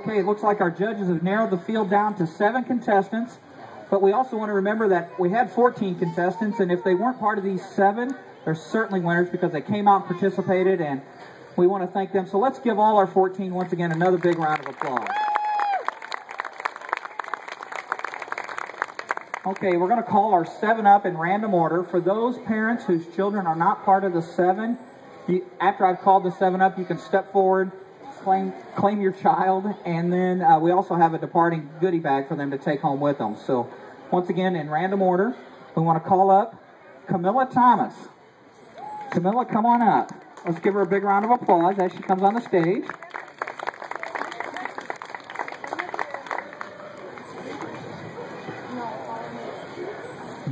Okay, it looks like our judges have narrowed the field down to 7 contestants, but we also want to remember that we had 14 contestants, and if they weren't part of these 7, they're certainly winners because they came out and participated, and we want to thank them. So let's give all our 14 once again another big round of applause. Okay, we're going to call our 7 up in random order. For those parents whose children are not part of the 7, after I've called the 7 up, you can step forward, claim your child, and then we also have a departing goodie bag for them to take home with them. So once again, in random order, we want to call up Camilla Thomas. Camilla, come on up. Let's give her a big round of applause as she comes on the stage.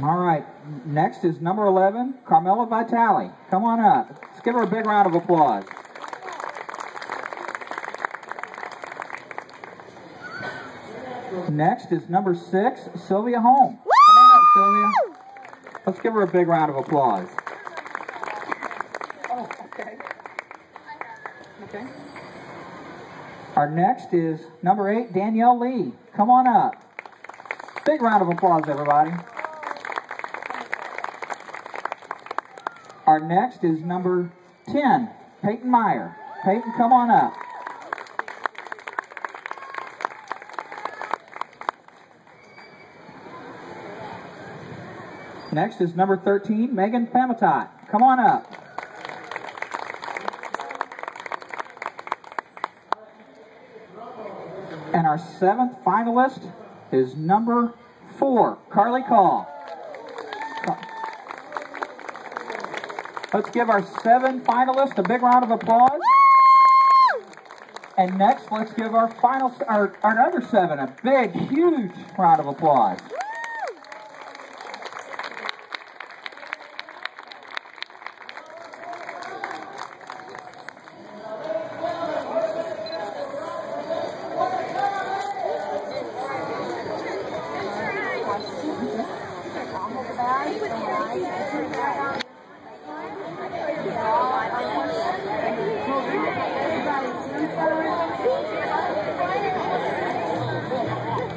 All right, next is number 11, Carmela Vitale. Come on up. Let's give her a big round of applause. Next is number 6, Sylvia Holm. Come on up, Sylvia. Let's give her a big round of applause. Oh, okay. Okay. Our next is number 8, Danielle Lee. Come on up. Big round of applause, everybody. Our next is number 10, Peyton Meyer. Peyton, come on up. Next is number 13, Megan Pamatot. Come on up. And our 7th finalist is number 4, Carly Call. Let's give our 7 finalists a big round of applause. And next, let's give our other 7 a big, huge round of applause.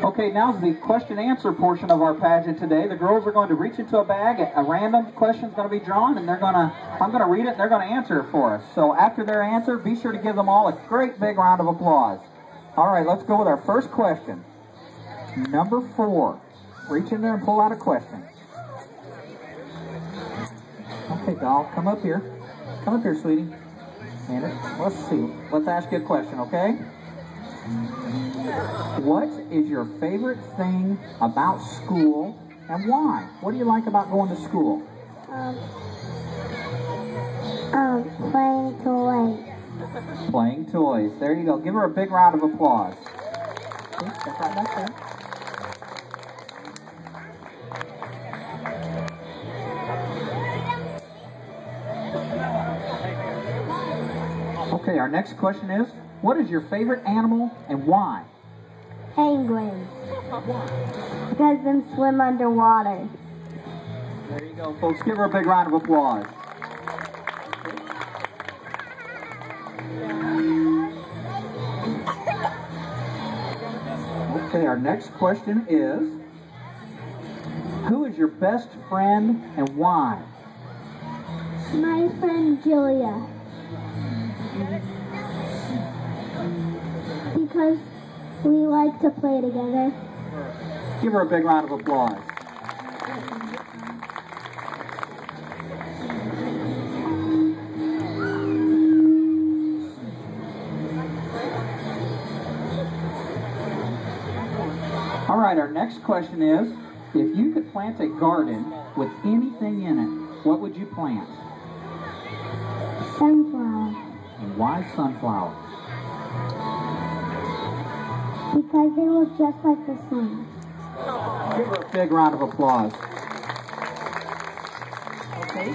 Okay, now's the question-answer portion of our pageant today. The girls are going to reach into a bag. A random question is going to be drawn, and I'm going to read it, and they're going to answer it for us. So after their answer, be sure to give them all a great big round of applause. All right, let's go with our first question. Number 4. Reach in there and pull out a question. Okay, doll, come up here. Come up here, sweetie. And let's see. Let's ask you a question, okay? What is your favorite thing about school and why? What do you like about going to school? Playing toys. Playing toys. There you go. Give her a big round of applause. Okay, step right back there. Okay, our next question is, what is your favorite animal and why? Penguins. Because they swim underwater. There you go, folks. Give her a big round of applause. Okay, our next question is, who is your best friend and why? My friend Julia. Because we like to play together. Give her a big round of applause. All right, our next question is, if you could plant a garden with anything in it, what would you plant? Sunflower. And why sunflower? Because they look just like the sun. Give her a big round of applause. Okay.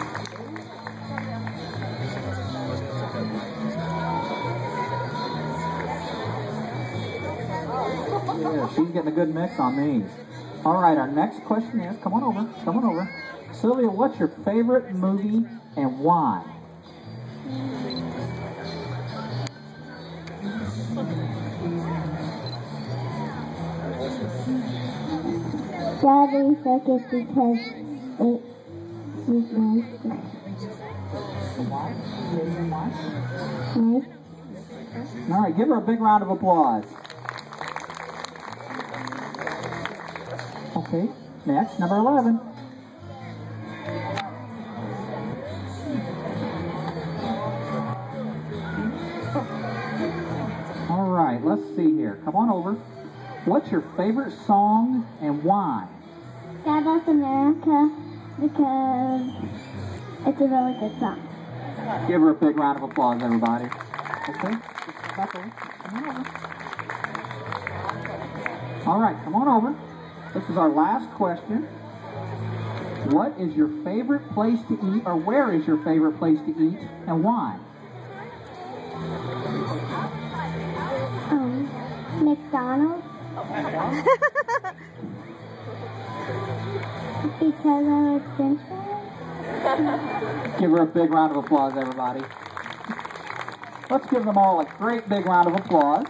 Yeah, she's getting a good mix on these. All right, our next question is, come on over, come on over. Sylvia, what's your favorite movie and why? Strawberry Circus because it is nice. Why? Why? Nice. All right, give her a big round of applause. Okay, next, number 11. All right, let's see here. Come on over. What's your favorite song and why? God Bless America because it's a really good song. Give her a big round of applause, everybody. Okay, back over. Come on over. All right, come on over. This is our last question. What is your favorite place to eat, or where is your favorite place to eat, and why? McDonald's. Because I like French fries. Give her a big round of applause, everybody. Let's give them all a great big round of applause.